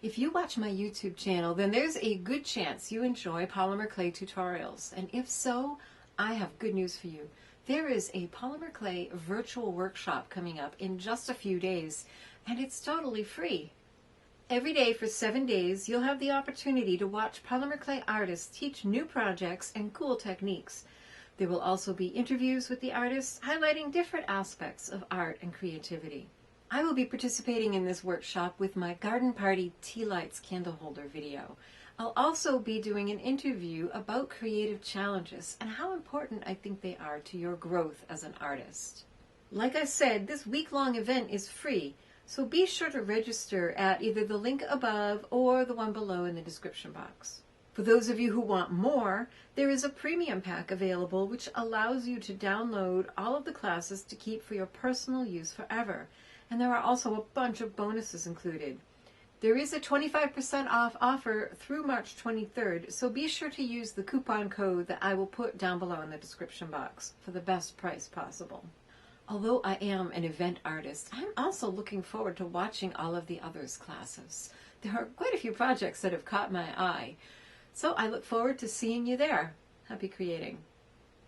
If you watch my YouTube channel, then there's a good chance you enjoy polymer clay tutorials. And if so, I have good news for you. There is a polymer clay virtual workshop coming up in just a few days, and it's totally free. Every day for 7 days, you'll have the opportunity to watch polymer clay artists teach new projects and cool techniques. There will also be interviews with the artists highlighting different aspects of art and creativity. I will be participating in this workshop with my Garden Party Tea Lights candle holder video. I'll also be doing an interview about creative challenges and how important I think they are to your growth as an artist. Like I said, this week-long event is free, so be sure to register at either the link above or the one below in the description box. For those of you who want more, there is a premium pack available which allows you to download all of the classes to keep for your personal use forever. And there are also a bunch of bonuses included. There is a 25% off offer through March 23rd, so be sure to use the coupon code that I will put down below in the description box for the best price possible. Although I am an event artist, I'm also looking forward to watching all of the others' classes. There are quite a few projects that have caught my eye, so I look forward to seeing you there. Happy creating!